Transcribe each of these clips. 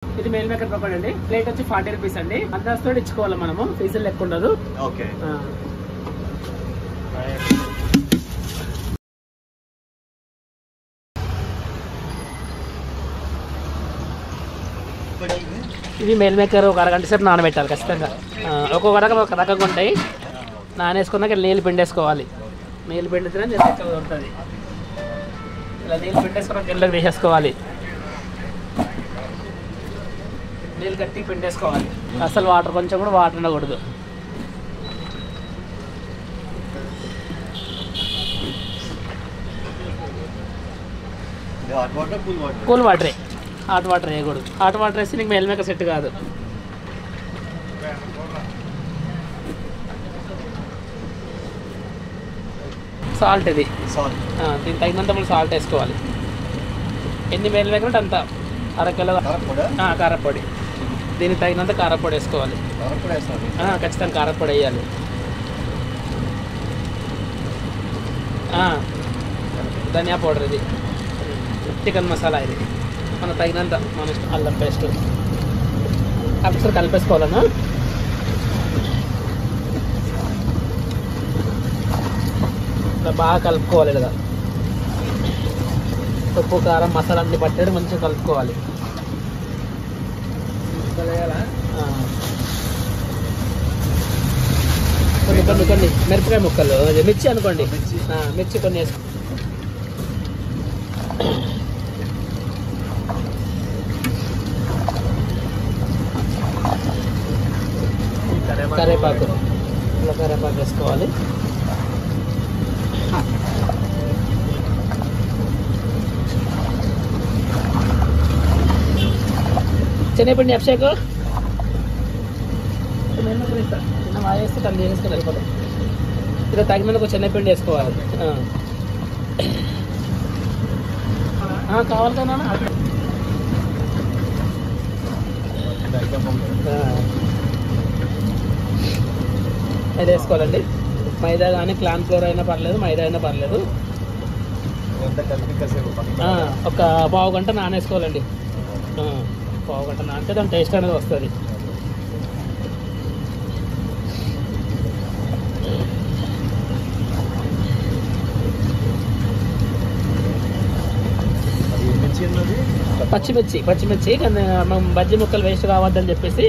ఇది mail maker pakodi అండి. Plate వచ్చి 40 రూపీస్ అండి. అందాజతో ఇచ్చుకోవాలి మనము, ఫీజులు లెక్క ఉండదు. ఓకే. ఇది మెయిల్ మేకర్ ఒక అరగంట సేపు నానబెట్టాలి ఖచ్చితంగా. ఒక్కొక్క రకం ఒక రకంగా ఉంటాయి. నానేసుకున్నాక నీళ్ళు పిండేసుకోవాలి. నీళ్ళు పిండితేనే ఎక్కువ ఉంటుంది. ఇలా నీళ్ళు పిండేసుకున్నాక గిన్నెలకు వేసేసుకోవాలి. నీళ్ళు గట్టిగా పిండేసుకోవాలి. అసలు వాటర్ కొంచెం కూడా వాటర్ ఉండకూడదు. కూల్ వాటరే, హాట్ వాటర్ వేయకూడదు. హాట్ వాటర్ వేస్తే నీకు మెయిల్ మేకర్ సెట్ కాదు. సాల్ట్ ఇది, దీనికి తగినంత మనం సాల్ట్ వేసుకోవాలి. ఎన్ని మెయిల్ మేకర్ అంటే అంత, అరకిలో కారపొడి. దీనికి తగినంత కారపొడి వేసుకోవాలి. ఖచ్చితంగా కారపొడి వేయాలి. ధనియా పౌడర్, ఇది చికెన్ మసాలా, ఇది మన తగినంత. మన అల్లం పేస్ట్ ఒకసారి కలిపేసుకోవాలన్నా. ఇలా బాగా కలుపుకోవాలి కదా. ఉప్పు కారం మసాలా అన్ని పట్టేది మంచిగా కలుపుకోవాలి. కొన్ని మిరపకాయ ముక్కలు, మిర్చి అనుకోండి, మిర్చి కొన్ని వేసుకో. కరివేపాకు, ఇలా కరివేపాకు వేసుకోవాలి. శనగపిండి అభిషేక్ చిన్న వాయేస్తే తల్లి వేసుకొని వెళ్ళిపోతాం. ఇలా తగినందుకు శనగపిండి వేసుకోవాలి. కావాలి కదా అది వేసుకోవాలండి. మైదా కానీ క్లాన్ ఫ్లోర్ అయినా పర్లేదు, మైదా అయినా పర్లేదు. ఒక పావు గంట నానేసుకోవాలండి. పావు గంట నానితే దాని టేస్ట్ అనేది వస్తుంది. పచ్చిమిర్చి కానీ మనం బజ్జీ ముక్కలు వేస్ట్ కావద్దని చెప్పేసి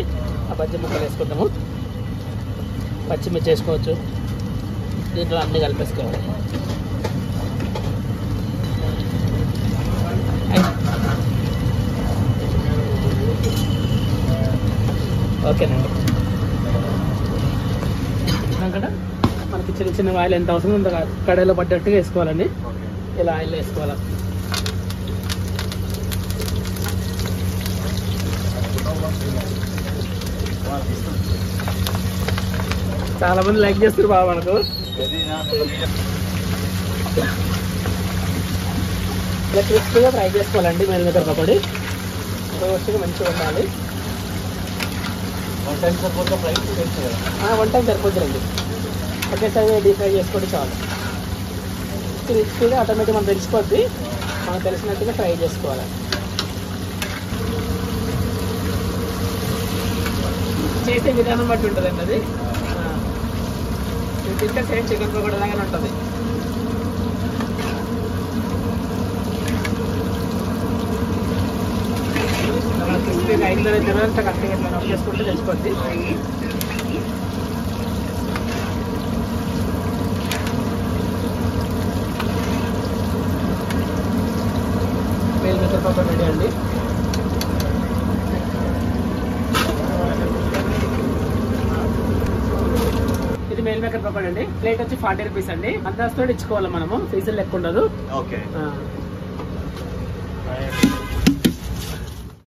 ఆ బజ్జీ ముక్కలు వేసుకుంటాము. పచ్చిమిర్చి వేసుకోవచ్చు. దీంట్లో అన్నీ కలిపేసుకోవాలి. ఓకేనండి. అక్కడ మనకి చిన్న చిన్న ఆయిల్ ఎంత అవసరం అంత కడాయిలో పడ్డట్టుగా వేసుకోవాలండి. ఇలా ఆయిల్ వేసుకోవాలి. చాలా మంది లైక్ చేస్తారు బాగా మనకు. ఇలా క్రిస్పీగా ఫ్రై చేసుకోవాలండి. మెయిల్ మేకర్ పకోడీ రోస్ట్గా మంచిగా ఉండాలి. వన్ టైం సరిపోతుందండి. ఒకేసారి డీప్ ఫ్రై చేసుకోండి చాలు. క్రిస్పీగా ఆటోమేటిక్ మనం తెలిసిపోద్ది. మనకు తెలిసినట్టుగా ఫ్రై చేసుకోవాలి. చేసే విధానం బట్టి ఉంటుందండి. అది తింటే సేమ్ చికెన్ పకోడీ లాగానే ఉంటుంది. క్రిస్పీగా ఐదులో తినంతా కరెక్ట్గా ఇట్లా నొప్పి చేసుకుంటే తెలిసిపోద్ది. మెయిల్ మేకర్ పకోడీ రెడీ అండి. ఇది మెయిల్ మేకర్ పకోడీ అండి. ప్లేట్ వచ్చి 40 రూపీస్ అండి. అందాజతో ఇచ్చుకోవాలి మనము, ఫీజులు లెక్క ఉండదు. ఓకే.